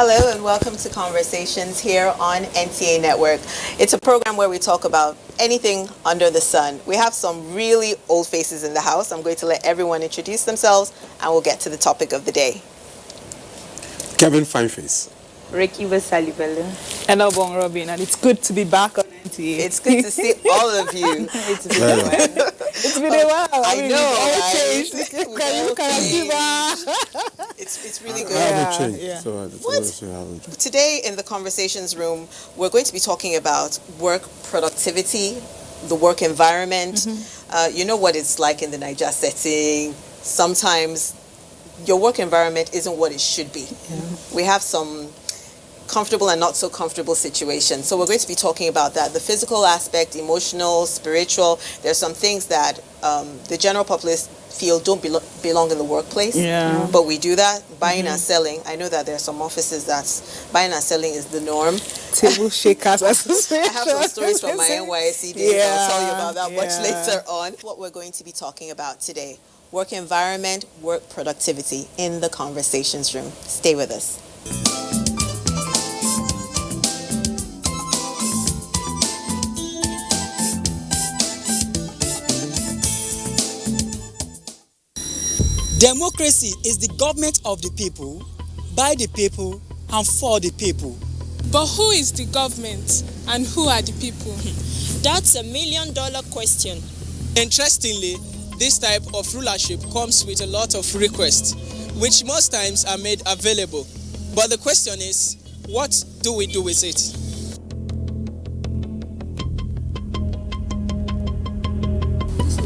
Hello and welcome to Conversations here on NTA Network. It's a program where we talk about anything under the sun. We have some really old faces in the house. I'm going to let everyone introduce themselves and we'll get to the topic of the day. Kevin Fineface. Ricky Basalibelu. And Obong Robin, and it's good to be back on NTA. It's good to see all of you. It's been a while. It's been a while. I know, right? It's really good. I haven't changed. Yeah. So I haven't changed. Today in the Conversations room, we're going to be talking about work productivity, the work environment. You know what it's like in the Niger setting. Sometimes your work environment isn't what it should be. Yeah. We have some comfortable and not so comfortable situations. So we're going to be talking about that. The physical aspect, emotional, spiritual. There's some things that the general populace feel don't belong in the workplace. Yeah. But we do that, buying and selling. I know that there are some offices that buying and selling is the norm. Table Shakers Association. I have some stories from my NYSC days. Yeah. I'll tell you about that much later on. What we're going to be talking about today. Work environment, work productivity in the Conversations room. Stay with us. Democracy is the government of the people, by the people, and for the people. But who is the government and who are the people? That's $1 million question. Interestingly, this type of rulership comes with a lot of requests, which most times are made available. But the question is, what do we do with it?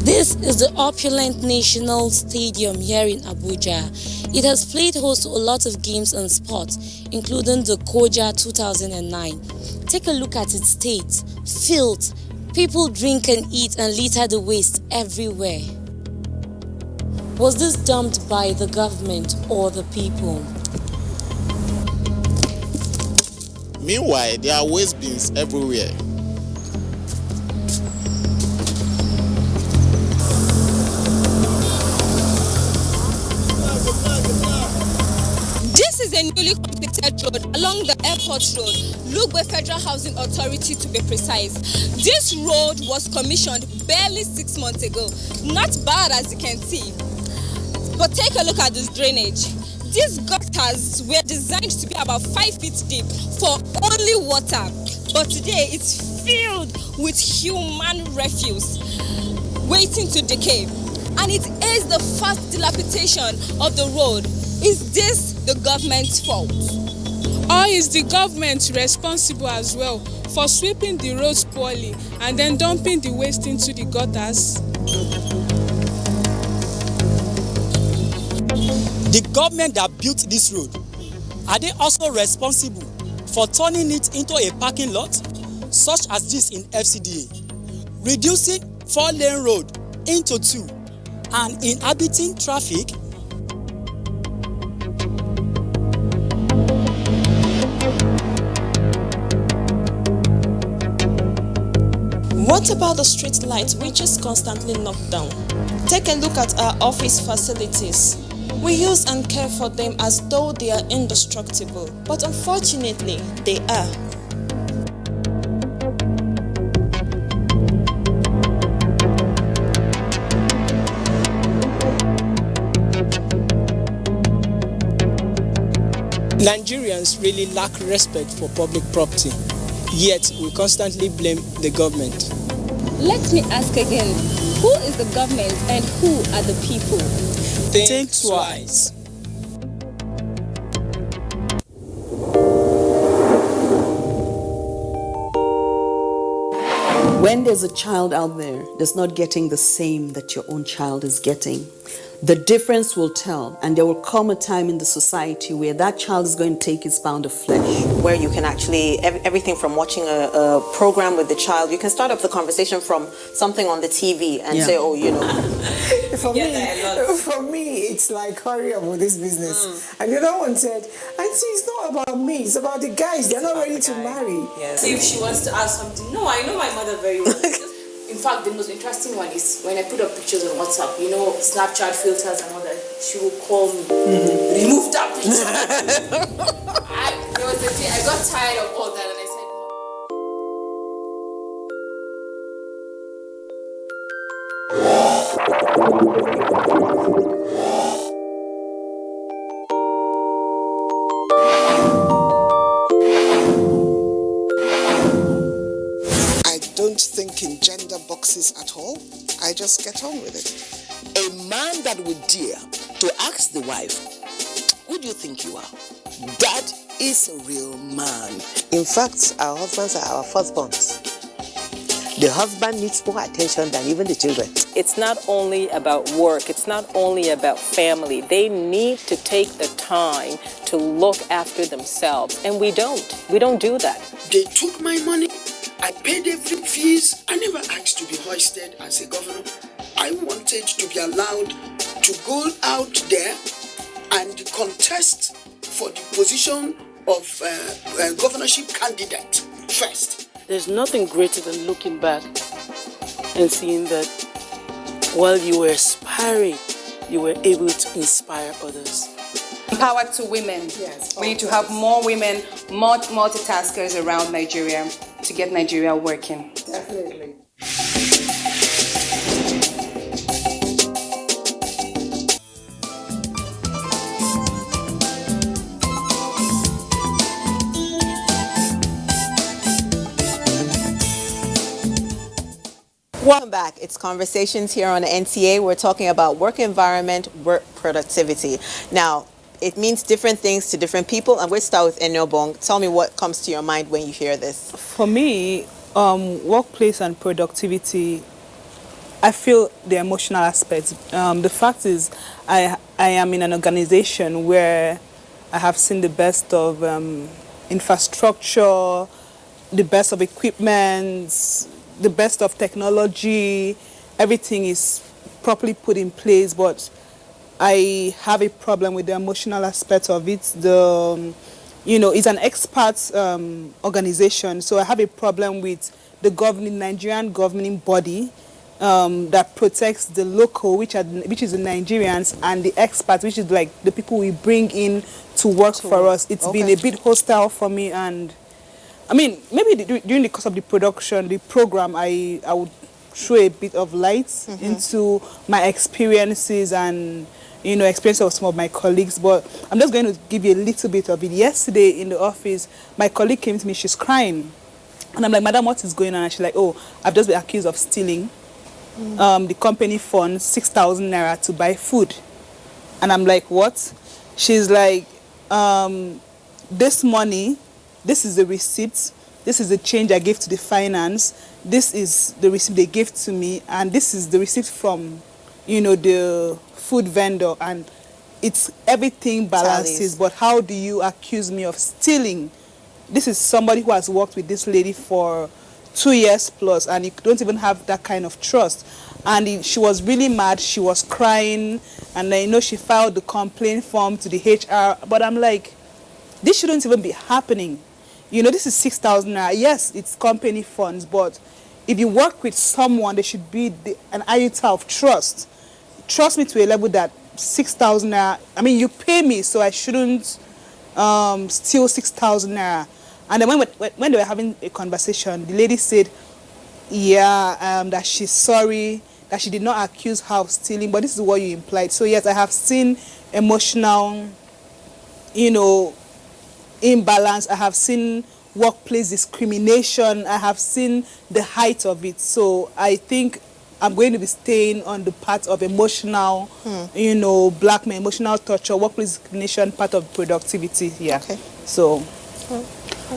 This is the opulent National Stadium here in Abuja. It has played host to a lot of games and sports, including the Koja 2009. Take a look at its state, filth. People drink and eat and litter the waste everywhere. Was this dumped by the government or the people? Meanwhile, there are waste bins everywhere. This is a newly completed road along the airport road, Lugbe Federal Housing Authority to be precise. This road was commissioned barely 6 months ago. Not bad as you can see. But take a look at this drainage. These gutters were designed to be about 5 feet deep for only water. But today it's filled with human refuse waiting to decay. And it is the fast dilapidation of the road. Is this the government's fault? Or is the government responsible as well for sweeping the roads poorly and then dumping the waste into the gutters? The government that built this road, are they also responsible for turning it into a parking lot, such as this in FCDA, reducing 4-lane road into 2, and inhibiting traffic? What about the street light, which is constantly knocked down? Take a look at our office facilities. We use and care for them as though they are indestructible, but unfortunately, they are. Nigerians really lack respect for public property, yet we constantly blame the government. Let me ask again, who is the government and who are the people? Think twice. When there's a child out there that's not getting the same that your own child is getting, the difference will tell, and there will come a time in the society where that child is going to take its pound of flesh. Where you can actually, everything from watching a program with the child, you can start up the conversation from something on the TV and say, oh, you know. For me, it's like, hurry up with this business. And the other one said, Auntie, it's not about me, it's about the guys, they're not ready to marry. Yes. So if she wants to ask something, no, I know my mother very well. In fact, the most interesting one is when I put up pictures on WhatsApp, you know, Snapchat filters and all that, she will call me, remove that picture. got tired of all that and I said, I don't think in gender boxes at all. I just get on with it. A man that would dare to ask the wife, who do you think you are? That is a real man. In fact, our husbands are our firstborns. The husband needs more attention than even the children. It's not only about work, it's not only about family. They need to take the time to look after themselves, and we don't do that. They took my money, I paid every fees. I never asked to be hoisted as a governor. I wanted to be allowed to go out there and contest for the position of governorship candidate first. There's nothing greater than looking back and seeing that while you were aspiring, you were able to inspire others. Empower to women. Yes. We need to have more women, more multitaskers around Nigeria to get Nigeria working. Definitely. Welcome back. It's Conversations here on NTA. We're talking about work environment, work productivity. Now, it means different things to different people, and we'll start with Enobong. Tell me what comes to your mind when you hear this. For me, workplace and productivity, I feel the emotional aspects. The fact is, I am in an organization where I have seen the best of infrastructure, the best of equipment, the best of technology. Everything is properly put in place, but I have a problem with the emotional aspect of it. It's an expat organization, so I have a problem with the Nigerian governing body that protects the local, which is the Nigerians, and the expats, which is like the people we bring in to work for us. It's been a bit hostile for me, and I mean, maybe during the course of the program, I would throw a bit of light into my experiences and, experience of some of my colleagues. But I'm just going to give you a little bit of it. Yesterday in the office, my colleague came to me, she's crying. And I'm like, Madam, what is going on? And she's like, oh, I've just been accused of stealing the company funds, 6,000 naira to buy food. And I'm like, what? She's like, this money, this is the receipt, this is the change I gave to the finance, this is the receipt they gave to me, and this is the receipt from, the food vendor, and it's everything balances. But how do you accuse me of stealing? This is somebody who has worked with this lady for 2 years plus, and you don't even have that kind of trust. And she was really mad, she was crying, and she filed the complaint form to the HR, but I'm like, this shouldn't even be happening. This is 6,000 naira. Yes, it's company funds, but if you work with someone, there should be an iota of trust. Trust me to a level that 6,000 naira, I mean, you pay me, so I shouldn't steal 6,000 naira. And then when they were having a conversation, the lady said, that she's sorry, that she did not accuse her of stealing, but this is what you implied. So yes, I have seen emotional, imbalance. I have seen workplace discrimination. I have seen the height of it. So I think I'm going to be staying on the part of emotional, blackmail, emotional torture, workplace discrimination, part of productivity. Yeah. Okay. So.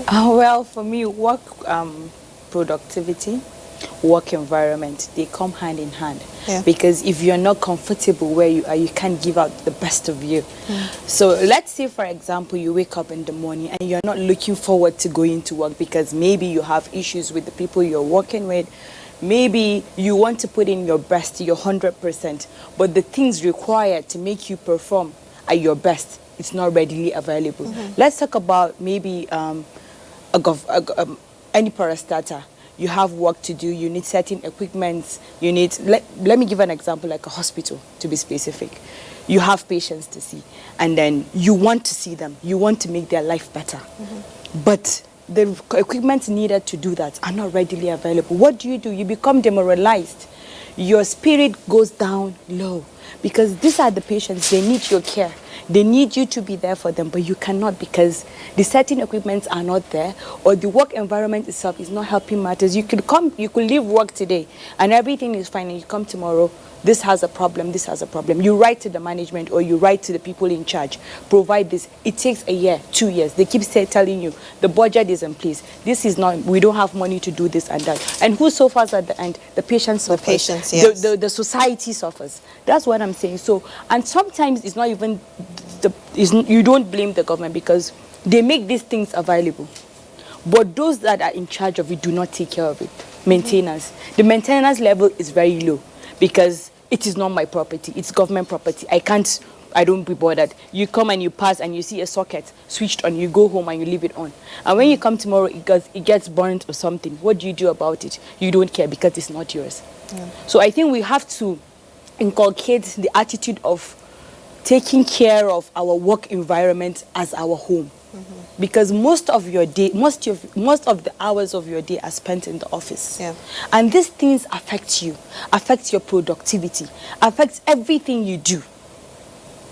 Well, for me, work productivity, work environment, they come hand in hand. Yeah. Because if you're not comfortable where you are, you can't give out the best of you. So let's say, for example, you wake up in the morning and you're not looking forward to going to work because maybe you have issues with the people you're working with. Maybe you want to put in your best, your 100%, but the things required to make you perform at your best, it's not readily available. Let's talk about maybe any parastatal. You have work to do, you need certain equipment, you need, let me give an example, like a hospital, to be specific. You have patients to see, and then you want to see them, you want to make their life better. but the equipment needed to do that are not readily available. What do? You become demoralized. Your spirit goes down low because these are the patients. They need your care. They need you to be there for them, but you cannot because the certain equipments are not there, or the work environment itself is not helping matters. You could leave work today and everything is fine, and you come tomorrow, this has a problem, this has a problem. You write to the management or you write to the people in charge, provide this. It takes a year, 2 years. They keep telling you the budget is in place. This is not, we don't have money to do this and that. And who suffers at the end? The patient suffers. The patients, yes. The society suffers. That's what I'm saying. So, and sometimes it's not even, you don't blame the government because they make these things available. But those that are in charge of it do not take care of it. Maintenance. The maintenance level is very low because it is not my property. It's government property. I don't be bothered. You come and you pass and you see a socket switched on, you go home and you leave it on. And when you come tomorrow, it gets burnt or something. What do you do about it? You don't care because it's not yours. Yeah. So I think we have to inculcate the attitude of taking care of our work environment as our home. Because most of your day, most of the hours of your day are spent in the office. Yeah. And these things affect you, affect your productivity, affects everything you do.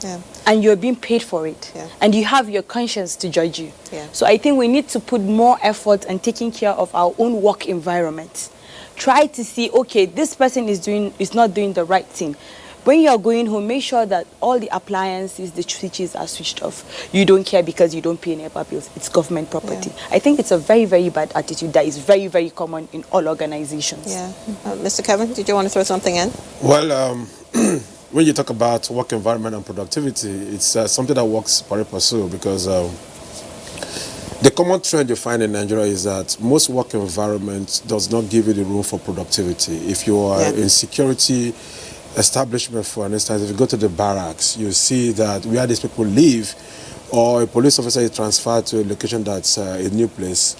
Yeah. And you're being paid for it. Yeah. And you have your conscience to judge you. Yeah. So I think we need to put more effort in taking care of our own work environment. Try to see, okay, this person is not doing the right thing. When you're going home, make sure that all the appliances, the switches are switched off. You don't care because you don't pay NEPA bills. It's government property. Yeah. I think it's a very, very bad attitude that is very, very common in all organizations. Yeah. Mr. Kevin, did you want to throw something in? Well, when you talk about work environment and productivity, it's something that works pari passu because the common trend you find in Nigeria is that most work environment does not give you the room for productivity. If you are in security establishment, for instance, if you go to the barracks, you see that where these people live, or a police officer is transferred to a location that's a new place,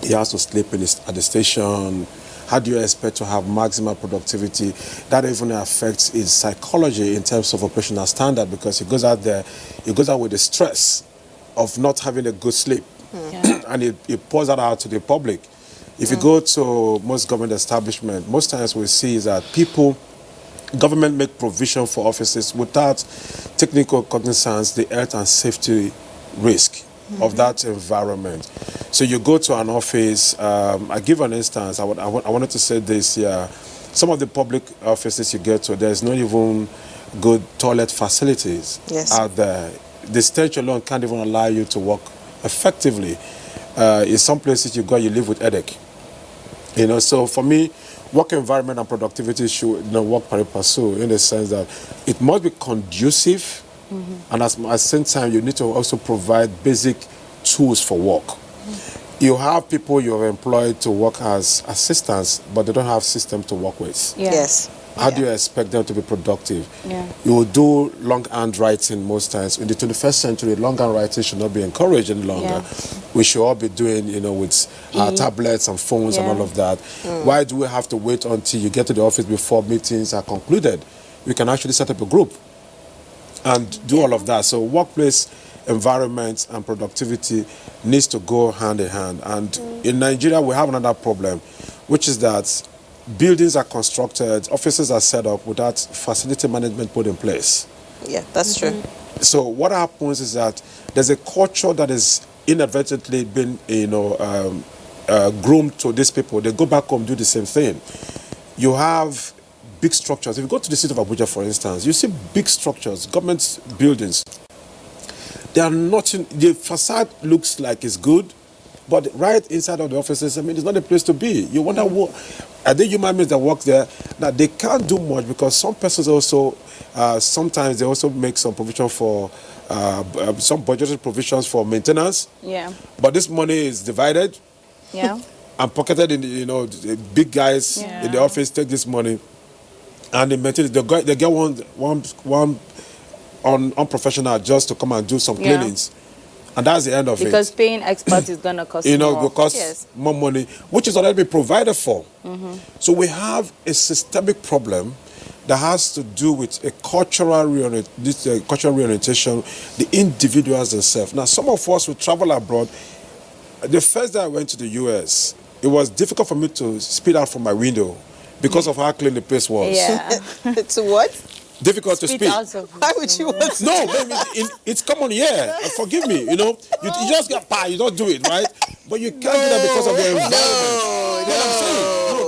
he has to sleep at the station. How do you expect to have maximum productivity? That even affects his psychology in terms of operational standard because he goes out there, he goes out with the stress of not having a good sleep. And he pours that out to the public. If you go to most government establishments, most times we see is that government make provision for offices without technical cognizance, the health and safety risk of that environment. So you go to an office, I give an instance, I wanted to say this here. Some of the public offices you get to, there's not even good toilet facilities out there. The stench alone can't even allow you to work effectively. In some places you go, you live with headache. So for me, work environment and productivity should work pari passu in the sense that it must be conducive, and at the same time you need to also provide basic tools for work. You have people you have employed to work as assistants, but they don't have system to work with. Yes. How do you expect them to be productive? You will do longhand writing most times. In the 21st century, longhand writing should not be encouraged any longer. We should all be doing, with tablets and phones and all of that. Why do we have to wait until you get to the office before meetings are concluded? We can actually set up a group and do all of that. So workplace environment and productivity needs to go hand in hand. And in Nigeria, we have another problem, which is that buildings are constructed, offices are set up without facility management put in place. Yeah, that's true. So what happens is that there's a culture that is inadvertently been, groomed to these people. They go back home, do the same thing. You have big structures. If you go to the city of Abuja, for instance, you see big structures, government buildings. They are nothing. The facade looks like it's good, but right inside of the offices, it's not a place to be. You wonder what are the human beings that work there that they can't do much because some persons also sometimes they also make some provision for some budgeted provisions for maintenance. Yeah. But this money is divided. Yeah. And pocketed in the big guys in the office take this money and they maintain it. They get one unprofessional just to come and do some cleanings. And that's the end of it. Because paying experts is going to cost more. Because more money, which is already been provided for. So we have a systemic problem that has to do with a cultural reorientation, the individuals themselves. Now, some of us will travel abroad. The first day I went to the US, it was difficult for me to spit out from my window because of how clean the place was. Yeah. To what? Difficult to speak. Why would you want to? No, baby, it's common here. Forgive me, you know. You just get by, you don't do it, right? But you can't do that because of the environment.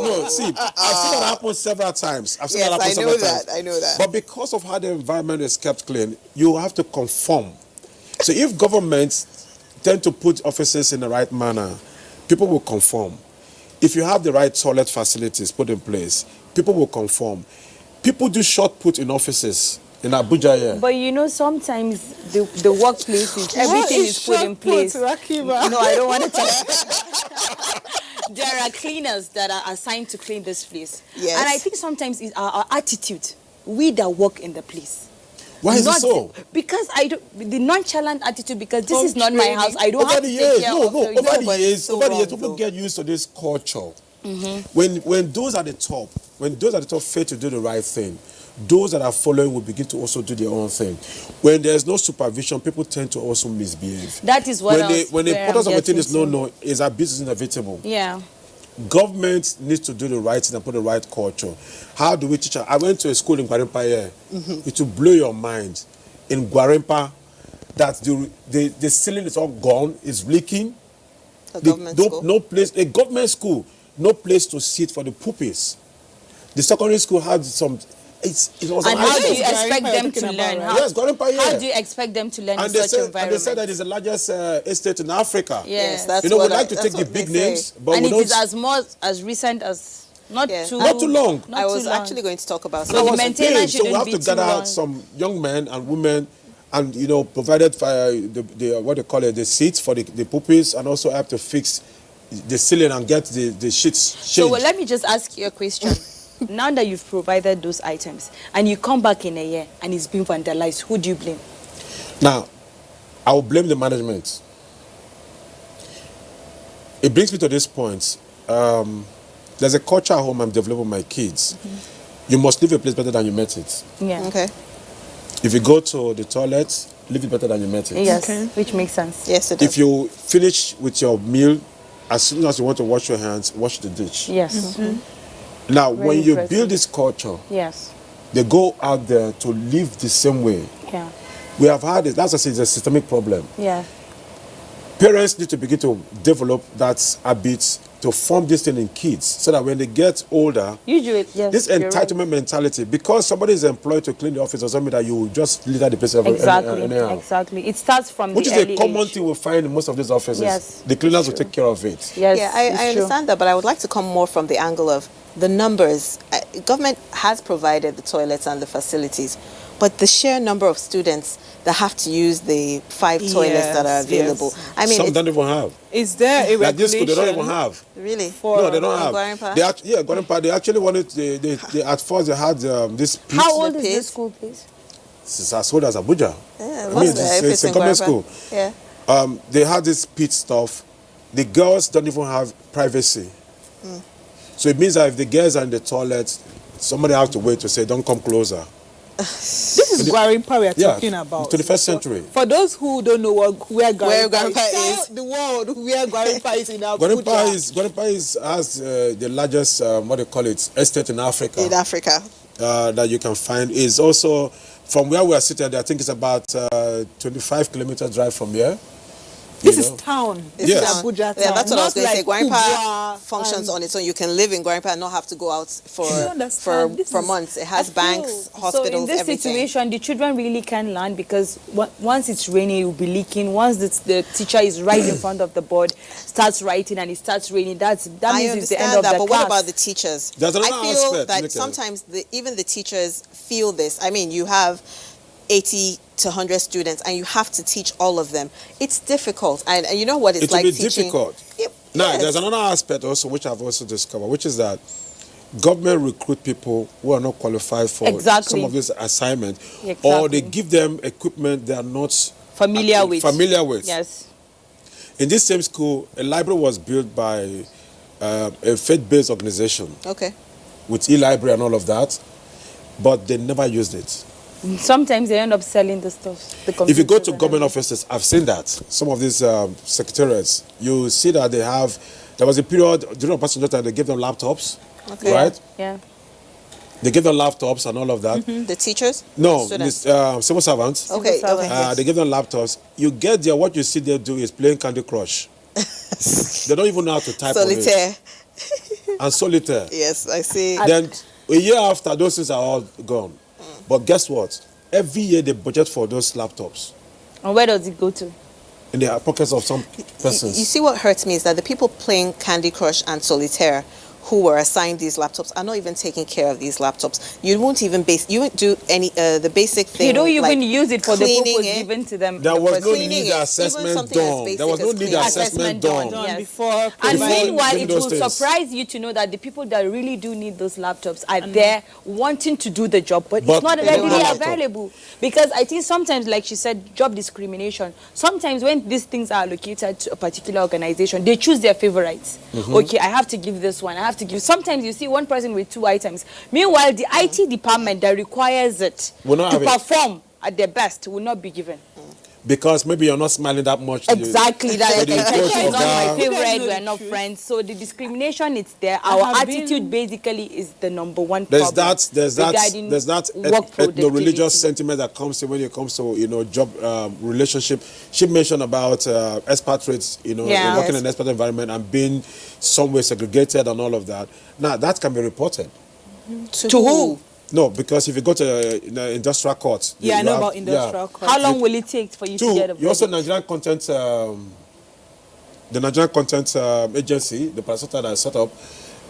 No. See, I've seen that happen several times. I've seen that happen several times. I know that. But because of how the environment is kept clean, you have to conform. So if governments tend to put offices in the right manner, people will conform. If you have the right toilet facilities put in place, people will conform. People do short put in offices in Abuja here. But you know, sometimes the workplaces, everything is put in place. No, I don't want to talk. There are cleaners that are assigned to clean this place. Yes. And I think sometimes it's our attitude, we that work in the place. Why is it so? Because the nonchalant attitude, because this is not my house. I don't have to take care of it. Over the years, people get used to this culture. When those at the top fail to do the right thing, those that are following will begin to also do their own thing. When there's no supervision, people tend to also misbehave. That is what when the importance of a thing is no, is abuse is inevitable. Yeah. Government needs to do the right thing and put the right culture. How do we teach? I went to a school in Gwarimpa here. It will blow your mind. In Gwarimpa, that the ceiling is all gone, it's leaking. A government school, no place to sit for the pupils. The secondary school had some. And how do you expect them to learn? Yes, how do you expect them to learn in such environment? And they said that it's the largest estate in Africa. Yes, that's we like to take the big names, but and it is as recent as not too long. I was actually going to talk about. So the maintenance shouldn't be too long. So we have to gather out some young men and women, and provided the what they call it, the seats for the pupils, and also have to fix the ceiling and get the sheets changed. So let me just ask you a question. Now that you've provided those items and you come back in a year and it's been vandalized, who do you blame? Now, I will blame the management. It brings me to this point. There's a culture at home I'm developing with my kids. You must leave a place better than you met it. Yeah. Okay. If you go to the toilet, leave it better than you met it. Yes, which makes sense. Yes, it does. If you finish with your meal, as soon as you want to wash your hands, wash the dish. Yes. Now, when you build this culture, yes, they go out there to live the same way. Yeah. We have had it. That's a systemic problem. Yeah. Parents need to begin to develop that habit to form this thing in kids, so that when they get older, this entitlement mentality, because somebody is employed to clean the office or something, that you will just litter the place Exactly. It starts from which is a common thing we find in most of these offices. Yes, the cleaners will take care of it. Yes, yeah, I understand that, but I would like to come more from the angle of the numbers. Government has provided the toilets and the facilities, but the sheer number of students that have to use the 5 toilets that are available. Yes. I mean, some don't even have. Is there a regulation? Like this school, they don't even have. Really? No, they don't have. Gwarimpa? Gwarimpa. They actually wanted. They at first they had this. Pit. How old is this school, please? It's as old as Abuja. Yeah, it's a government school. Yeah. They had this pit stuff. The girls don't even have privacy. So it means that if the girls are in the toilet, somebody has to wait to say, "Don't come closer." This is Gwarimpa we are talking about. 21st century. For those who don't know where Gwarimpa is, is, the world where Gwarimpa is in Abuja. Gwarimpa has the largest, what they call it, estate in Africa. In Africa. That you can find. Is also, from where we are sitting, I think it's about 25 kilometers drive from here. This is town. This is Abuja town. Yeah, that's what I was going to say. Like Gwarimpa functions on its own. You can live in Gwarimpa and not have to go out for months. It has banks, hospitals, so in this situation, the children really can learn, because once it's raining, it will be leaking. Once the teacher is right in front of the board, starts writing and it starts raining, that means it's the end of the class. But what about the teachers? I feel that sometimes even the teachers feel this. I mean, you have 80 to 100 students and you have to teach all of them. It's difficult, and you know what it's like teaching. It will be difficult. Now, there's another aspect also which I've also discovered, which is that government recruit people who are not qualified for some of this assignment, or they give them equipment they are not familiar with. Yes. In this same school, a library was built by a faith-based organization. Okay. With e-library and all of that, but they never used it. Sometimes they end up selling the stuff. If you go to government offices, I've seen that. Some of these secretariats, you see that they have, there was a period during passenger time, they gave them laptops, right? Yeah. They give them laptops and all of that. The teachers? No, Students? civil servants. Okay, okay. They give them laptops. You get there, what you see them do is playing Candy Crush. They don't even know how to type Solitaire. on it. And solitaire. Yes, I see. Then a year after, those things are all gone. But guess what? Every year they budget for those laptops. And where does it go to? In the pockets of some persons. You see what hurts me is that the people playing Candy Crush and Solitaire who were assigned these laptops are not even taking care of these laptops. You won't even do any the basic thing. You don't even like use it for the cleaning purpose it. given to them. There was no Cleaning need it, assessment even something as done. basic There was no as need cleaning. assessment done. Yes. Before And meanwhile, doing it will those things. surprise you to know that the people that really do need those laptops are there wanting to do the job, but it's not they don't readily have laptop. available. Because I think sometimes, like she said, job discrimination, sometimes when these things are allocated to a particular organization, they choose their favorites. Okay, I have to give this one, I have to give. Sometimes you see one person with 2 items. Meanwhile, the IT department that requires it Will not to have it. perform at their best will not be given. Because maybe you're not smiling that much. Exactly, that So the is coach not my of favorite, we're not friends. So the discrimination, it's there. Our attitude basically is the number one There's problem. that work ethno-religious sentiment that comes in when it comes to job relationship. She mentioned about expatriates, working in an expat environment and being somewhere segregated and all of that. Now that can be reported. To who? No, because if you go to industrial court, I know about industrial court. How long will it take for you to get a you also Nigerian content, the Nigerian content agency, the parastatal that is set up,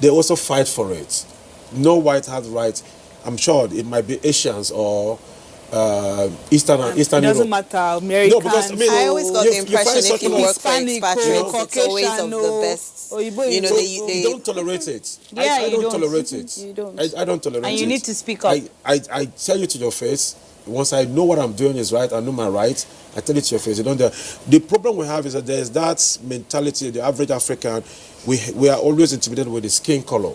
they also fight for it. No white has right. I'm sure it might be Asians or Eastern It Europe. doesn't matter, Americans. No, because I always got the impression if you work for Hispanic, expatriates, it's always of Caucasian, the best. You don't tolerate it. I don't tolerate it. You don't. I don't tolerate it. And you need to speak up. I tell you to your face, once I know what I'm doing is right, I know my rights, I tell it to your face. You don't dare. The problem we have is that there's that mentality, the average African, we are always intimidated with the skin color.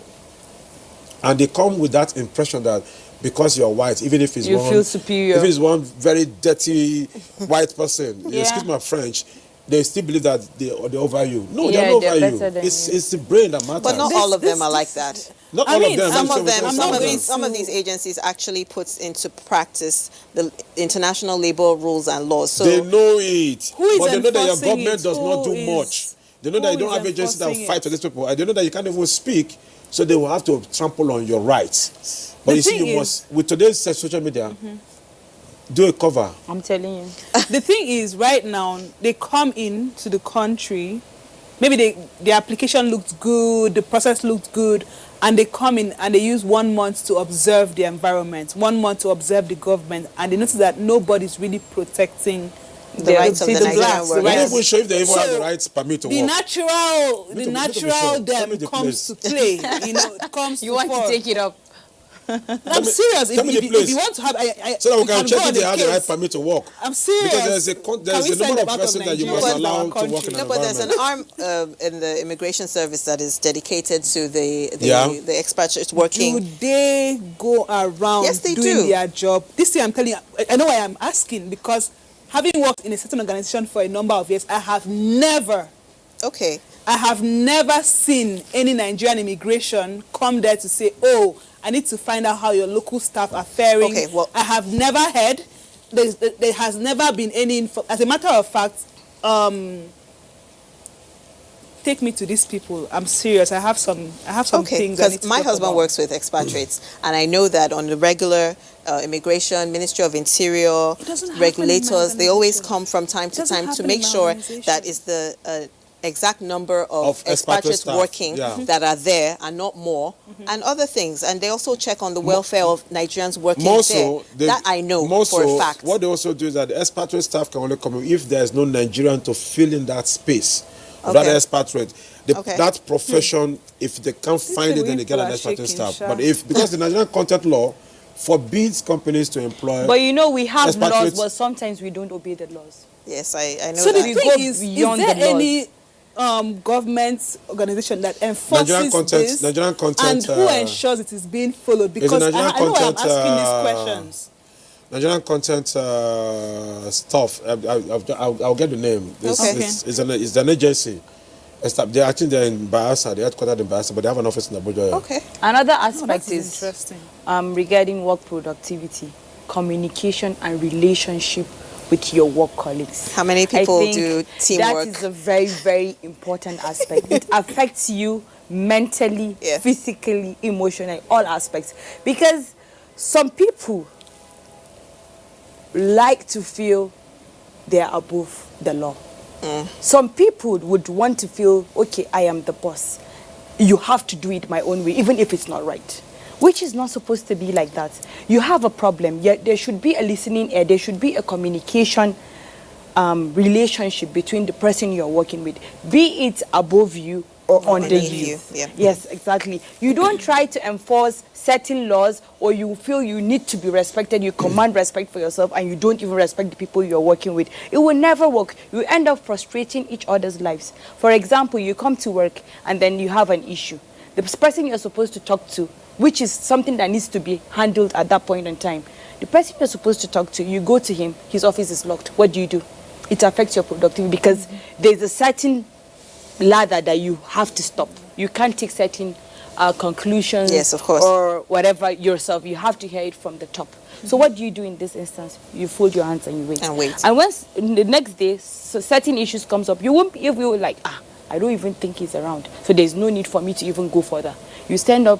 And they come with that impression that because you're white, even if it's you feel superior. If it's one very dirty white person, excuse my French, they still believe that they're over you. No, they're not over you. It's the brain that matters. But not all of them are like that. Not all of them. Some of these agencies actually put into practice the international labor rules and laws. So they know it. Who is but they know that your enforcing government it? does not do much. They know that you don't have agencies that will fight for these people. And they know that you can't even speak, so they will have to trample on your rights. But you see, you must, with today's social media, do a cover. I'm telling you. The thing is, right now, they come in to the country, maybe the application looks good, the process looks good, and they come in and they use 1 month to observe the environment, 1 month to observe the government, and they notice that nobody's really protecting the rights of the Nigerian workers. I'm not even sure if they even have the rights permit to work. The natural them comes to play. You want to take it up. I'm serious. If you want to have, so that we can check if they have the right permit to work. I'm serious. Because there's a number of persons that you must allow to work in an environment. But there's an arm in the immigration service that is dedicated to the expatriates working. Do they go around doing their job? This thing I'm telling you, I know why I'm asking, because having worked in a certain organization for a number of years, I have never seen any Nigerian immigration come there to say, oh, I need to find out how your local staff are faring. Okay, well, I have never heard. There has never been any. As a matter of fact, take me to these people. I'm serious. I have some things. Because my husband works with expatriates, and I know that on the regular, immigration, Ministry of Interior, regulators, they always come from time to time to make sure that is the exact number of expatriates working that are there and not more, and other things. And they also check on the welfare of Nigerians working there. That I know for a fact. What they also do is that the expatriate staff can only come in if there is no Nigerian to fill in that space. That expatriate. That profession, if they can't find it, then they get an expatriate staff. But because the Nigerian content law forbids companies to employ. But we have laws, but sometimes we don't obey the laws. Yes, I know so that. So the thing is there any government organization that enforces Nigerian content, and who ensures it is being followed? Because I know why I'm asking these questions. Nigerian content stuff. I'll get the name. It's an agency. I think they're in Bayelsa. They're headquartered in Bayelsa, but they have an office in Abuja. Okay. Another aspect is interesting. Regarding work productivity, communication and relationship with your work colleagues. How many people do teamwork? That is a very, very important aspect. It affects you mentally, physically, emotionally, all aspects. Because some people like to feel they are above the law. Some people would want to feel, okay, I am the boss. You have to do it my own way, even if it's not right. Which is not supposed to be like that. You have a problem, yet there should be a listening ear, there should be a communication relationship between the person you're working with, be it above you or under you. Yes, exactly. You don't try to enforce certain laws, or you feel you need to be respected, you command respect for yourself, and you don't even respect the people you're working with. It will never work. You end up frustrating each other's lives. For example, you come to work and then you have an issue. The person you're supposed to talk to, which is something that needs to be handled at that point in time, the person you're supposed to talk to, you go to him, his office is locked. What do? It affects your productivity because there's a certain ladder that you have to stop. You can't take certain conclusions, yes, of course, or whatever yourself. You have to hear it from the top. So what do you do in this instance? You fold your hands and you wait. And once the next day certain issues comes up, you won't be able like, I don't even think he's around, so there's no need for me to even go further. You stand up,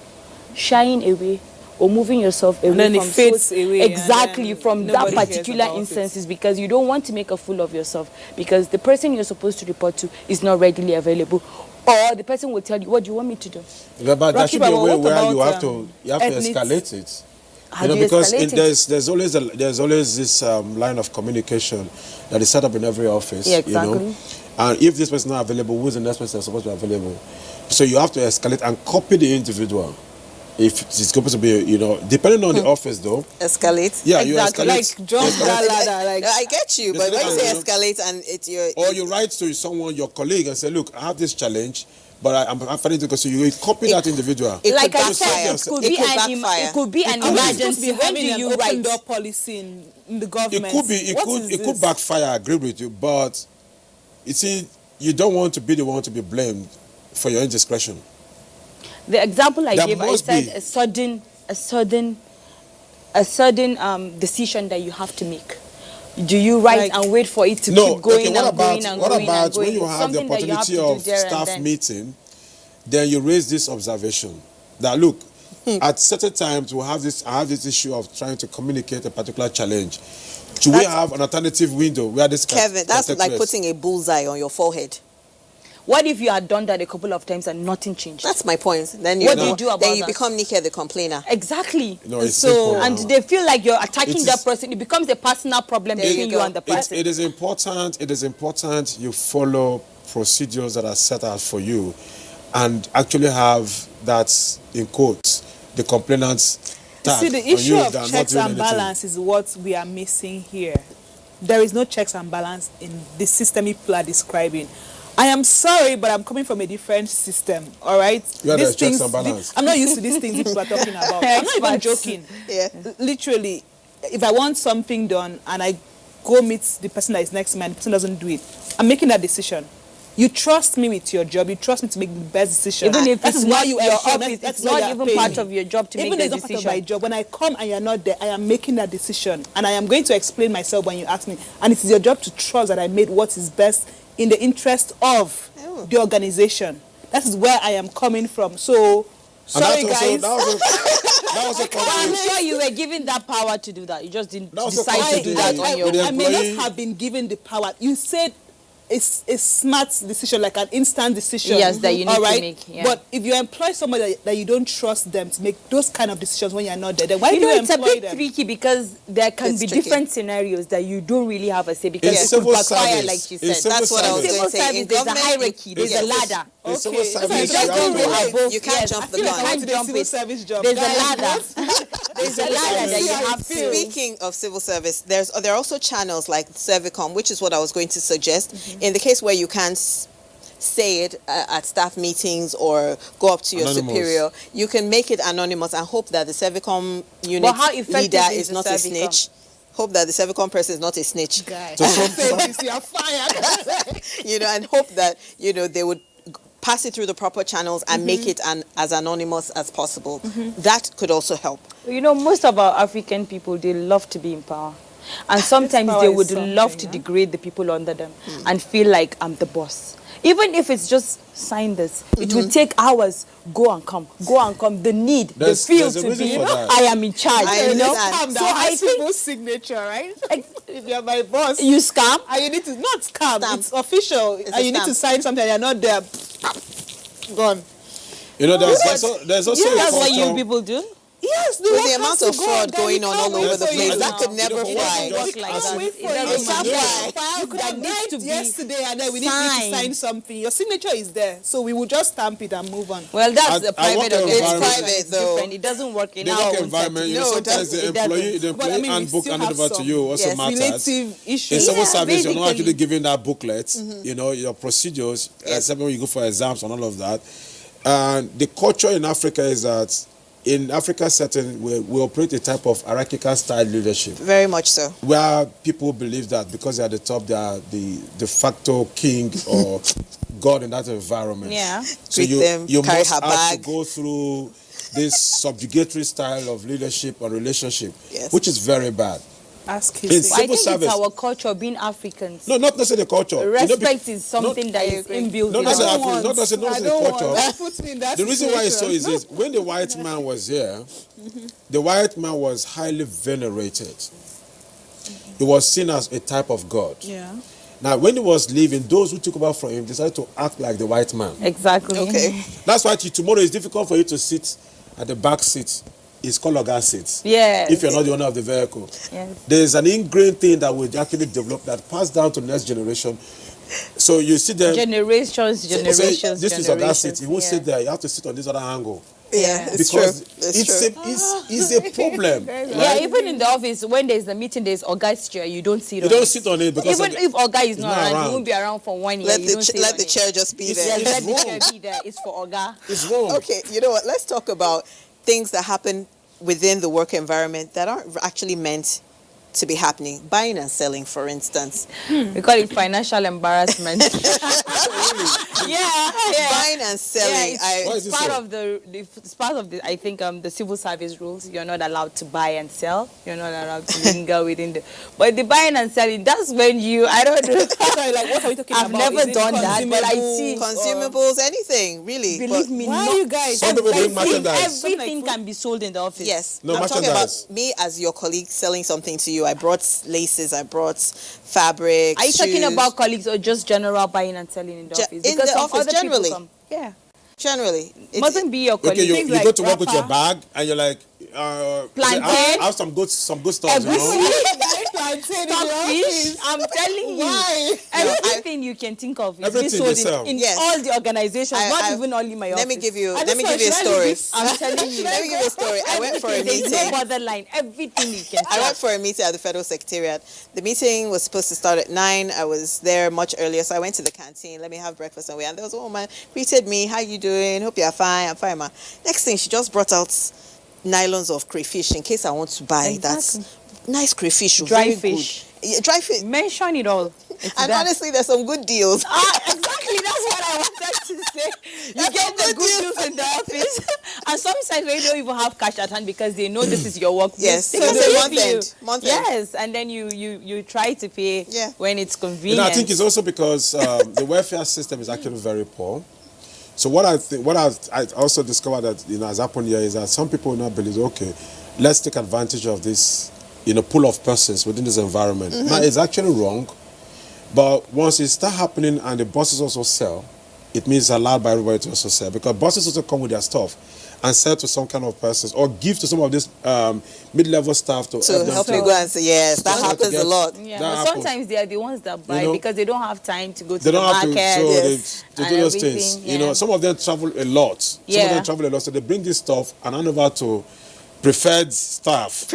shying away or moving yourself away, and then from it fades away, exactly from that particular instances, because you don't want to make a fool of yourself, because the person you're supposed to report to is not readily available, or the person will tell you, what do you want me to do? Yeah, but there should be a way where you have to escalate it. Because there's always this line of communication that is set up in every office. Yeah, exactly. You know? And if this person is not available, who's the next person that's supposed to be available? So you have to escalate and copy the individual. If it's supposed to be, depending on the office though. Escalate? Yeah, you escalate. Like jump that ladder. Like, I get you, but when you say escalate and it's your... Or you write to someone, your colleague, and say, look, I have this challenge, but I'm finding it because you copy that individual. Like I said, it could be an emergency. When do you write? Open door policy in the government? It could backfire, I agree with you, but you see, you don't want to be the one to be blamed for your indiscretion. The example I gave, I said a sudden decision that you have to make. Do you write and wait for it to keep going and going and going? What about when you have the opportunity of staff meeting, then you raise this observation that look, at certain times I have this issue of trying to communicate a particular challenge. Should we have an alternative window where this can Kevin, that's like putting a bullseye on your forehead. What if you had done that a couple of times and nothing changed? That's my point. Then what do you do about that? Then you become Nike the complainer. Exactly. It's simple. And they feel like you're attacking that person. It becomes a personal problem between you and the person. It is important you follow procedures that are set out for you and actually have that, in quotes, the complainant's tag. See, the issue of checks and balance is what we are missing here. There is no checks and balance in the system people are describing. I am sorry, but I'm coming from a different system, all right? These checks and balance. I'm not used to these things people are talking about. I'm not even joking. Yeah. Literally, if I want something done and I go meet the person that is next to me and the person doesn't do it, I'm making that decision. You trust me with your job. You trust me to make the best decision. Even if that it's is not why you your ensure office, that's it's not even part of your job to make the decision. Even if it's not part of my job, when I come and you're not there, I am making that decision. And I am going to explain myself when you ask me. And it is your job to trust that I made what is best in the interest of the organization. That is where I am coming from. So, sorry guys. I'm sure you were given that power to do that. You just didn't decide to do that on your own. I may not have been given the power. You said it's a smart decision, like an instant decision. Yes, that you need to make. Yeah. But if you employ somebody that you don't trust them to make those kind of decisions when you're not there, then why do you employ them? It's a bit tricky because there can be different scenarios that you don't really have a say, because it could backfire, like you said. That's what I was going to say. There's a hierarchy, there's a ladder. Okay. You can't jump the line. There's a ladder. There's a ladder that you have to. Speaking of civil service, there are also channels like Servicom, which is what I was going to suggest. In the case where you can't say it at staff meetings or go up to your superior, you can make it anonymous and hope that the Servicom unit leader is not a snitch. Hope that the Sevicon person is not a snitch. Guy. So You're fired. And hope that, they would pass it through the proper channels and make it as anonymous as possible. That could also help. Most of our African people, they love to be in power. And sometimes they would love to degrade the people under them and feel like I'm the boss. Even if it's just sign this, it will take hours. Go and come. The need, the feel to be, I am in charge. So I think signature, right? If you're my boss, you scam. And you need to not scam. It's official. And you need to sign something. You're not there. Gone. There's also that's what you people do. Yes, with the amount of fraud going on all over the place, that could never fly. You could have died yesterday and then we need you to sign something. Your signature is there, so we will just stamp it and move on. Well, that's the private. It's private though. It doesn't work in the our work environment. Sometimes the employee handbook handed over to you also matters. In civil service, you're not actually given that booklet. Your procedures, except when you go for exams and all of that. And the culture in Africa is that. In Africa setting, we operate a type of hierarchical style leadership. Very much so. Where people believe that because they're at the top, they are the de facto king or God in that environment. Yeah. So you must have to go through this subjugatory style of leadership or relationship, which is very bad. Ask his I think it's our culture, being Africans. No, not necessarily the culture. Respect is something that is inbuilt in us. Not necessarily the culture. Put me in that the reason why it's so is this: when the white man was here, the white man was highly venerated. He was seen as a type of God. Yeah. Now, when he was leaving, those who took over from him decided to act like the white man. Exactly. Okay. That's why tomorrow it's difficult for you to sit at the back seat. It's called Oga seat. Yeah. If you're not the owner of the vehicle. Yes. There's an ingrained thing that we actually develop that passed down to the next generation. So you see them. Generations. This is Oga seat. You won't sit there. You have to sit on this other angle. Yeah, it's because true. It's a problem. Yeah, even in the office, when there's a meeting, there's Oga's chair. You don't sit on it. You don't sit on it because even if Oga is not around, he won't be around for 1 year. Let the chair just be there. Yeah, let the chair be there. It's for Oga. It's wrong. Okay, you know what? Let's talk about things that happen within the work environment that aren't actually meant to be happening. Buying and selling, for instance. We call it financial embarrassment. Yeah. Buying and selling. Yeah, it's part of the I think the civil service rules. You're not allowed to buy and sell. You're not allowed to mingle within the. But the buying and selling, that's when I don't know. Sorry, like what are we talking I've about? never done that, but I see consumables, anything really. Believe me, why are you guys? Everything can be sold in the office. Yes, no, I'm talking about me as your colleague selling something to you. I brought laces. I brought fabric. Are you talking about colleagues or just general buying and selling in the office? In the office, generally. Yeah. Generally. It mustn't be your colleague. Okay, you go to work with your bag and you're like, plantain. I have some good stuff, Stockfish. I'm telling you. Why? Everything you can think of is Everything being sold in all the organizations, not even only my office. Let me give you a story. I'm telling you. Let me give you a story. I went for a meeting. There's no borderline. Everything you can. I went for a meeting at the Federal Secretariat. The meeting was supposed to start at 9. I was there much earlier, so I went to the canteen. Let me have breakfast and there was a woman greeted me. How you doing? Hope you're fine. I'm fine, ma. Next thing, she just brought out nylons of crayfish in case I want to buy that nice crayfish. Dry fish. Yeah, dry fish. Mention it all. And honestly, there's some good deals. Exactly. That's what I wanted to say. You get the good deals in the office. And sometimes when you don't even have cash at hand because they know this is your work. Yes. So it's a month end. Yes. And then you try to pay when it's convenient. I think it's also because the welfare system is actually very poor. So what I also discovered that has happened here is that some people now believe, okay, let's take advantage of this pool of persons within this environment. Now it's actually wrong, but once it starts happening and the bosses also sell, it means it's allowed by everybody to also sell, because bosses also come with their stuff and sell to some kind of persons or give to some of this mid-level staff to help you go and say yes. That happens a lot. Yeah, but sometimes they are the ones that buy because they don't have time to go to the market. They do those things. Yeah. Some of them travel a lot. Some of them travel a lot, so they bring this stuff and hand over to preferred staff.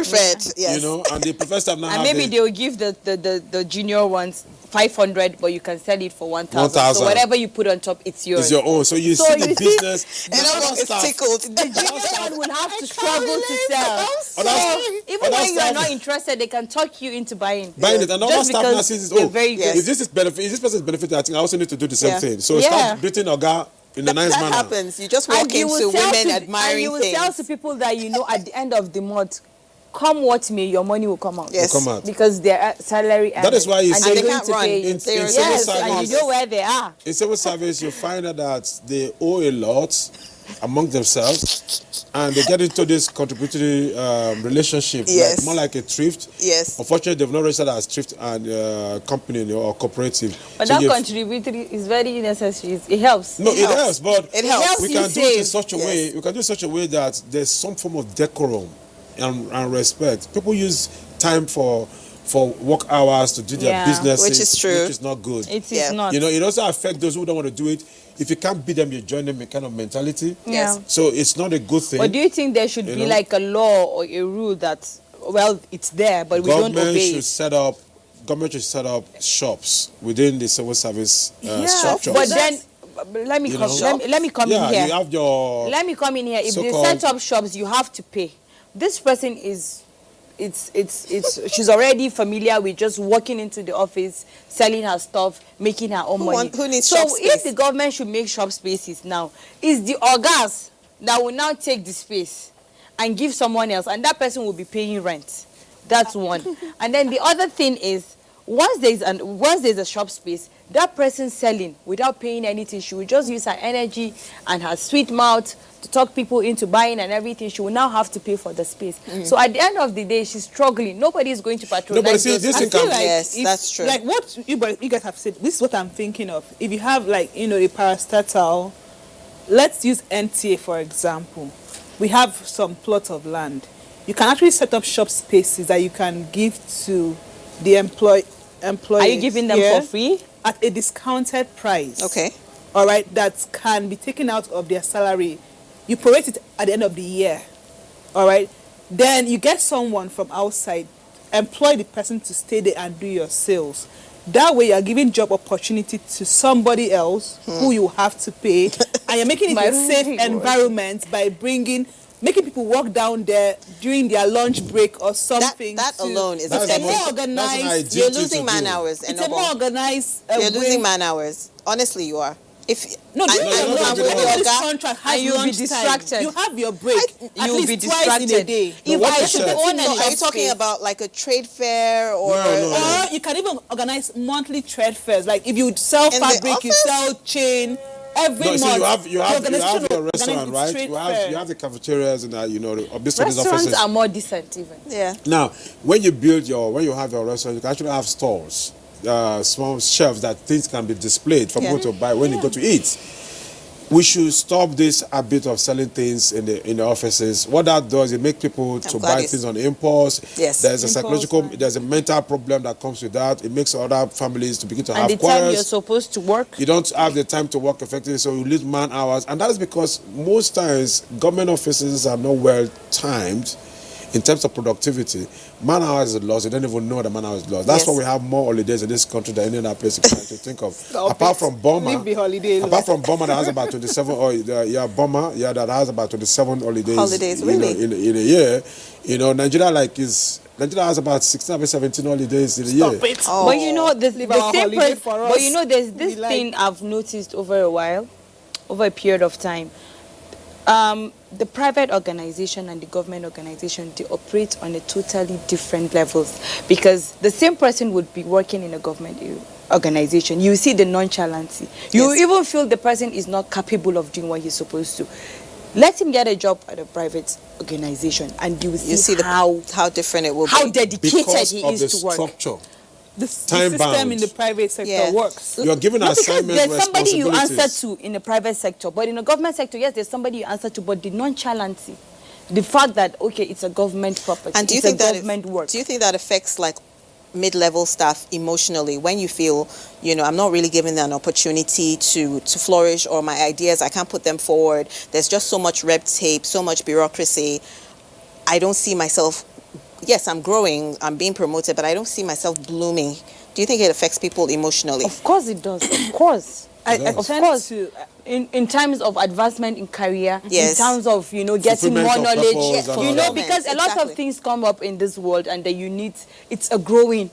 Yes. And the preferred staff now and maybe they'll give the junior ones 500, but you can sell it for 1,000. 1,000. So whatever you put on top, it's yours. It's your own. So you see the business. And almost is tickled. The junior one will have to struggle to sell. So even other when you are staff- not interested, they can talk you into buying. Buying it, and all Just staff now because sees they're oh, very good. if this person is benefiting, I think I also need to do the same thing. So Yeah. start greeting Oga in a nice That manner. happens. You just walk And you into will sell women to- admiring and you will things. sell to people that you know at the end of the month, come what may, your money will come out. Yes. Will come out. Because their salary That is why you and see they're they going can't to run. pay you. In civil Yes, and service- you know where they are. In civil service, you find out that they owe a lot among themselves, and they get into this contributory relationship, Yes. like, more like a thrift. Yes. Unfortunately, they've not registered as thrift and company or cooperative. But So that you- contributory is very necessary. It helps. No, it helps, but It helps we you can do it in save. such a way. We can do it in such a way that there's some form of decorum and respect. People use time for work hours to do their Yeah. businesses, Which is true. which is not good. It is not. You know, it also affects those who don't want to do it. If you can't beat them, you join them in kind of mentality. Yes. So it's not a good thing. But do you think there should You be know? like a law or a rule that, well, it's there, but we don't Government obey should it? set up. Government should set up shops within the civil service structure. But then, let me You come. know? Let me come Yeah, in here. you have your. Let me come in here. If they so-called- set up shops, you have to pay. This person is, she's already familiar with just walking into the office, selling her stuff, making her own money. Who needs so shop if space? the government should make shop spaces now, it's the orgas that will now take the space and give someone else, and that person will be paying rent. That's one. And then the other thing is, once there's a shop space, that person selling without paying anything, she will just use her energy and her sweet mouth to talk people into buying and everything. She will now have to pay for the space. So at the end of the day, she's struggling. Nobody is going to patronize Nobody see those this places. income. Yes, if- that's true. Like what you guys have said, this is what I'm thinking of. If you have like, a parastatal, let's use NTA for example. We have some plot of land. You can actually set up shop spaces that you can give to the employees. Are you giving them here for free? At a discounted price. Okay. All right, that can be taken out of their salary. You prorate it at the end of the year. All right. Then you get someone from outside, employ the person to stay there and do your sales. That way, you're giving job opportunity to somebody else who you have to pay, and you're making it a safe environment by making people walk down there during their lunch break or something. That alone is That's effective. the most- more organized. that's an ideal You're thing losing to man do. hours. It's a more organized You're way. losing man hours. Honestly, you are. If No, I- during I your know lunch, I'm with everybody's Oga, contract has and you'll be lunch time. distracted. You have your break at You'll be least twice in a distracted. day. If what I you should said. own a So are shop you talking space, about like a trade fair or? No. Or you can even organize monthly trade fairs. Like if you sell In the fabric, you office? sell chain. Every No, month, so you have the your organization will restaurant, organize right? trade You fair. have the cafeterias and these restaurants offices. are more decent even. Yeah. Now, when you have your restaurant, you can actually have stores, small shelves that things can be displayed for people to buy when you go to eat. We should stop this habit of selling things in the offices. What that does, it makes people to glad buy it's- things on impulse. Yes. There's a Impulse, psychological, right. there's a mental problem that comes with that. It makes other families to begin to And have the time you're quarrels. supposed to work, You don't have the time to work effectively, so you lose man hours. And that is because most times government offices are not well timed in terms of productivity. Man hours is lost. You don't even know the man hours is lost. That's Yes. why we have more holidays in this country than any other place you can to think of. Apart from Burma, Leave the holiday apart from Burma that has about 27, Burma, that has about 27 holidays. Holidays, really? In a year. Nigeria has about 16 or 17 holidays in a year. Stop it. Oh. but you know the Leave our same holiday person. for But us. you know there's this We like- thing I've noticed over a period of time. The private organization and the government organization, they operate on a totally different levels, because the same person would be working in a government organization. You see the nonchalancy. You Yes. even feel the person is not capable of doing what he's supposed to. Let him get a job at a private organization, and you will see, You see how different it will how be. dedicated Because he of is the to work. structure. The Time system bound. in the private sector Yeah. works. You're given No, because assignments, there's somebody you answer responsibilities. to in the private sector, but in the government sector, yes, there's somebody you answer to, but the nonchalancy, the fact that it's a government property, And do you it's think a that government work. Do you think that affects like mid-level staff emotionally when you feel, I'm not really giving them an opportunity to flourish, or my ideas, I can't put them forward. There's just so much red tape, so much bureaucracy. I don't see myself, yes, I'm growing, I'm being promoted, but I don't see myself blooming Do you think it affects people emotionally? Of course it does. Of course. Of course. In terms of advancement in career, Yes. in terms of, getting more Fulfillment of knowledge, purpose and all that. because a lot of Exactly. things come up in this world and that it's a growing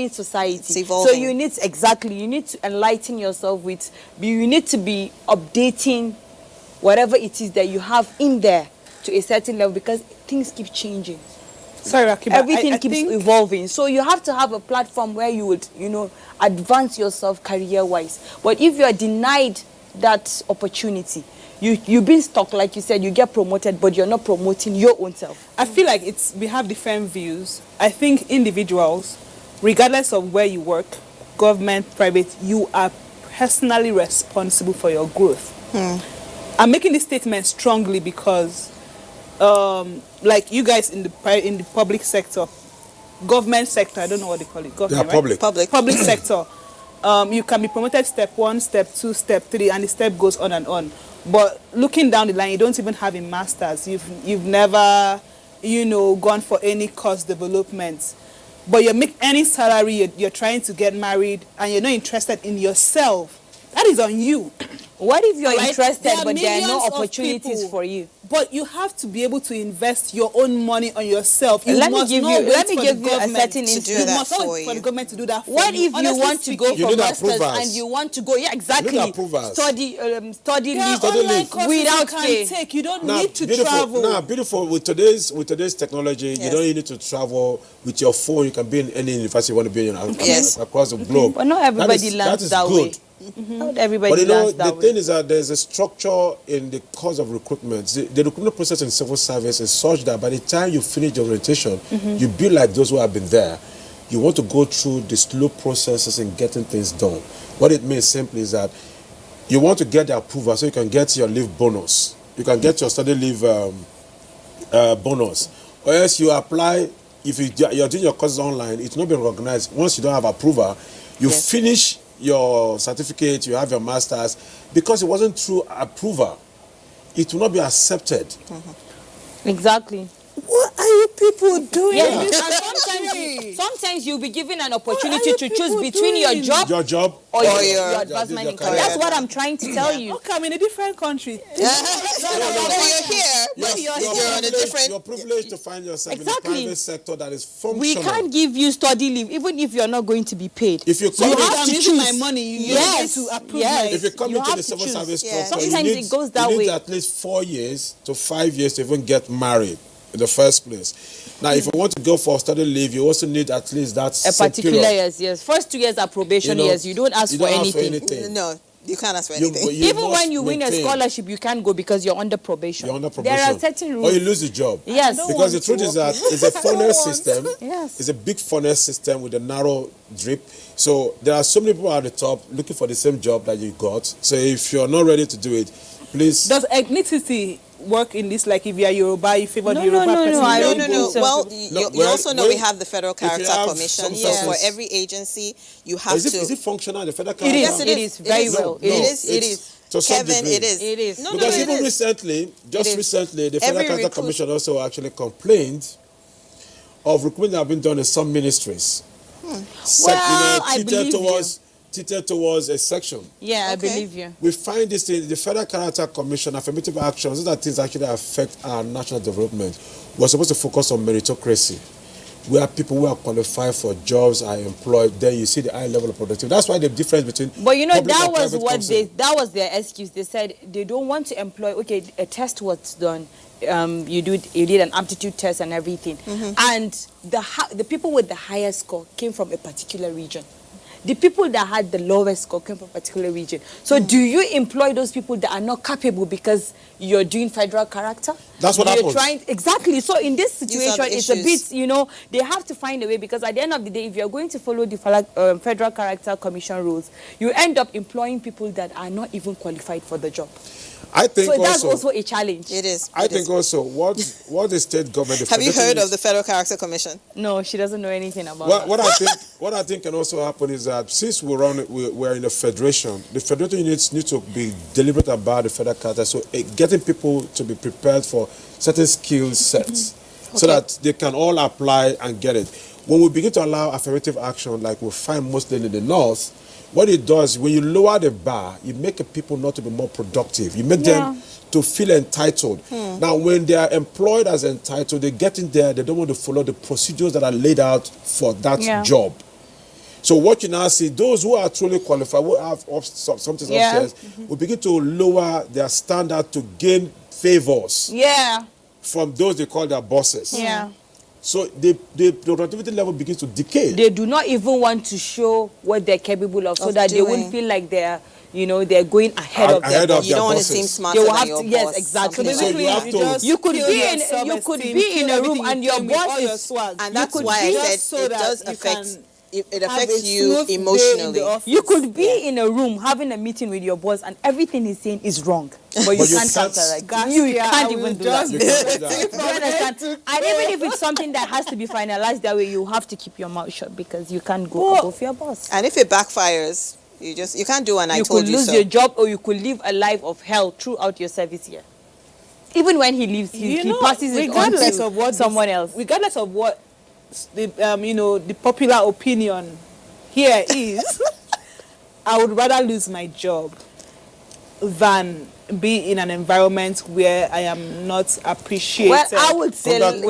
society. It's evolving. So you need to enlighten yourself you need to be updating whatever it is that you have in there to a certain level because things keep changing. Sorry, Rakiba. Everything I keeps think evolving. So you have to have a platform where you would, advance yourself career-wise. But if you are denied that opportunity, you've been stuck, like you said, you get promoted, but you're not promoting your own self. I feel like we have different views. I think individuals, regardless of where you work, government, private, you are personally responsible for your growth. I'm making this statement strongly because, like you guys in the public sector, government sector, I don't know what they call it. Government, Yeah, right? Public sector. You can be promoted step 1, step 2, step 3, and the step goes on and on. But looking down the line, you don't even have a master's. You've never, gone for any course development. But you make any salary, you're trying to get married, and you're not interested in yourself. That is on you. What if you're interested, There are but there are no millions of opportunities people, for you? But you have to be able to invest your own money on yourself. You Let me must give not you wait for the a government certain to do instance. that. You must not wait for the government to do that for What you. if you Honestly want to go speaking, for need masters approvals. and you want to go? Yeah, exactly. You need approvals. Study there are leave online courses without you can pay. take. You don't Now, need to beautiful, travel. Now, beautiful. With today's technology, you don't need to travel with your phone. You can be in any university you want to be in across the globe. But not everybody learns that way. Not everybody learns that the way. thing is that there's a structure in the course of recruitment. The recruitment process in civil service is such that by the time you finish your orientation, you be like those who have been there. You want to go through the slow processes in getting things done. What it means simply is that you want to get the approval so you can get your leave bonus. You can get your study leave bonus. Or else you apply, if you're doing your courses online, it's not being recognized. Once you don't have approval, you finish your certificate, you have your master's, because it wasn't through approval, it will not be accepted. Exactly. What are you people doing? Yeah. And sometimes you'll be given an opportunity to choose between your job or your advancement in career. That's what I'm trying to tell you. Okay, I'm in a different country. You're here, but you're on a different... You're privileged to find yourself in a private sector that is functional. We can't give you study leave, even if you're not going to be paid. If you so you have to choose my money, you have to approve my... If you come into the civil service structure, sometimes it goes that way. You need at least 4 years to 5 years to even get married in the first place. Now, if you want to go for study leave, you also need at least that a particular years. Yes, first 2 years are probation years. You don't ask for anything. No, you can't ask for anything. Even when you win a scholarship, you can't go because you're under probation. You're under probation. There are certain rules. Or you lose the job. Yes. Because the truth is that it's a funnel system. Yes. It's a big funnel system with a narrow drip. So there are so many people at the top looking for the same job that you got. So if you're not ready to do it, please... Does ethnicity work in this? Like if you are Yoruba, you favor the Yoruba person? No. Well, you also know we have the Federal Character Commission. So for every agency, you have to... Is it functional, the Federal Character? Yes, it is. Very well. It is. Kevin, it is. It is. Because even recently, the Federal Character Commission also actually complained of recruitment that have been done in some ministries. Well, I believe you. Tilted towards a section. Yeah, I believe you. We find this thing, the Federal Character Commission, affirmative actions, those are things that actually affect our national development. We're supposed to focus on meritocracy, where people who are qualified for jobs are employed. Then you see the high level of productivity. That's why the difference between. But you know, that was their excuse. They said they don't want to employ. Okay, a test was done. You did an aptitude test and everything, and the people with the highest score came from a particular region. The people that had the lowest score came from a particular region. So do you employ those people that are not capable because you're doing federal character? That's what happens. Exactly. So in this situation, it's a bit, they have to find a way, because at the end of the day, if you're going to follow the Federal Character Commission rules, you end up employing people that are not even qualified for the job. I think so that's also a challenge. It is. I think also what the state government... Have you heard of the Federal Character Commission? No, she doesn't know anything about that. What I think can also happen is that since we're in a federation, the federation units need to be deliberate about the federal character. So getting people to be prepared for certain skill sets so that they can all apply and get it. when we begin to allow affirmative action, like we find mostly in the north, what it does, when you lower the bar, you make people not to be more productive. You make them to feel entitled. Now, when they are employed as entitled, they get in there, they don't want to follow the procedures that are laid out for that job. So what you now see, those who are truly qualified, who have something upstairs, will begin to lower their standard to gain favors from those they call their bosses. So the productivity level begins to decay. They do not even want to show what they're capable of, so that they won't feel like they're, they're going ahead of their bosses. You don't want to seem smarter than your boss. Yes, exactly. So you could be in a room and your boss is swag. And that's why I said it does affect. It affects you emotionally. You could be in a room having a meeting with your boss and everything he's saying is wrong, but you can't counteract. You can't even do that. You understand? And even if it's something that has to be finalized that way, you have to keep your mouth shut because you can't go above your boss. And if it backfires, you can't do an I told you so. You could lose your job, or you could live a life of hell throughout your service here. Even when he leaves, he passes it on to someone else. Regardless of what the popular opinion here is, I would rather lose my job than be in an environment where I am not appreciated. Congratulations to you.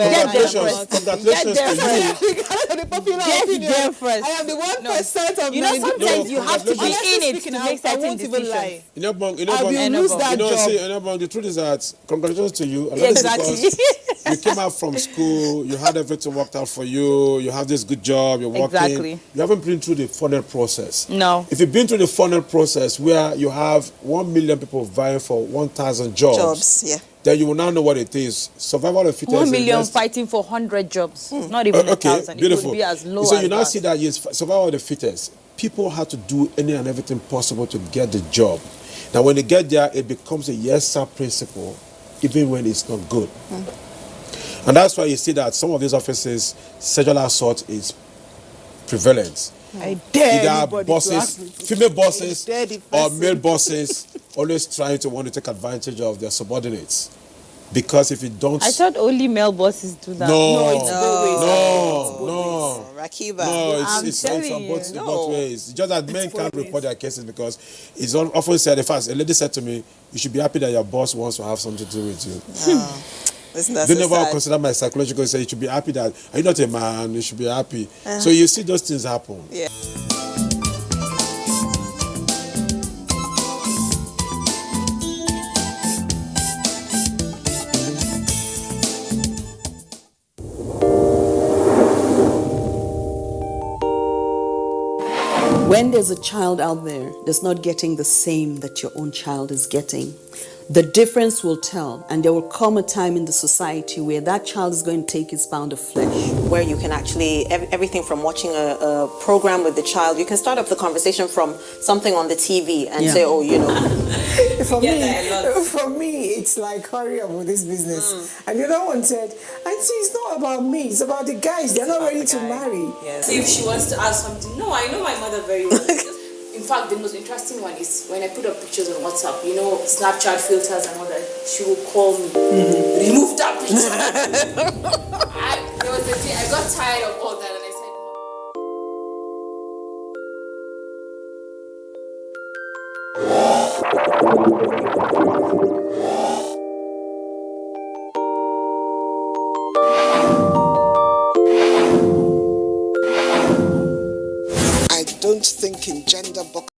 Get first. I am the 1% of sometimes you have to be in it to make certain decisions. I will lose that job. The truth is that congratulations to you. Exactly. You came out from school, you had everything worked out for you, you have this good job, you're working. Exactly. You haven't been through the funnel process. No. If you've been through the funnel process where you have 1 million people vying for 1,000 jobs, then you will now know what it is. Survival of the fittest. 1 million fighting for 100 jobs. Not even 1,000. Beautiful. It could be as low so as you now that. see that survival of the fittest. People have to do any and everything possible to get the job. Now when they get there, it becomes a yes sir principle, even when it's not good. And that's why you see that some of these offices, sexual assault is prevalent. I dare either bosses, female bosses or male bosses always trying to want to take advantage of their subordinates. Because if you don't... I thought only male bosses do that. No, Rakiba. No, it's on both ways. It's just that men can't report their cases because it's often said, in fact, a lady said to me, you should be happy that your boss wants to have something to do with you. They never consider my psychological say you should be happy that are you not a man, you should be happy. So you see those things happen. Yeah. When there's a child out there that's not getting the same that your own child is getting, the difference will tell, and there will come a time in the society where that child is going to take his pound of flesh. Where you can actually, everything from watching a program with the child, you can start off the conversation from something on the TV and say, oh, you know. For me, it's like, hurry up with this business. And the other one said, Auntie, it's not about me, it's about the guys. They're not ready to marry. Yes. If she wants to ask something, no, I know my mother very well. In fact, the most interesting one is when I put up pictures on WhatsApp, you know, Snapchat filters and all that, she will call me, remove that picture. There was a day I got tired of all that and I said, I don't think in gender boxes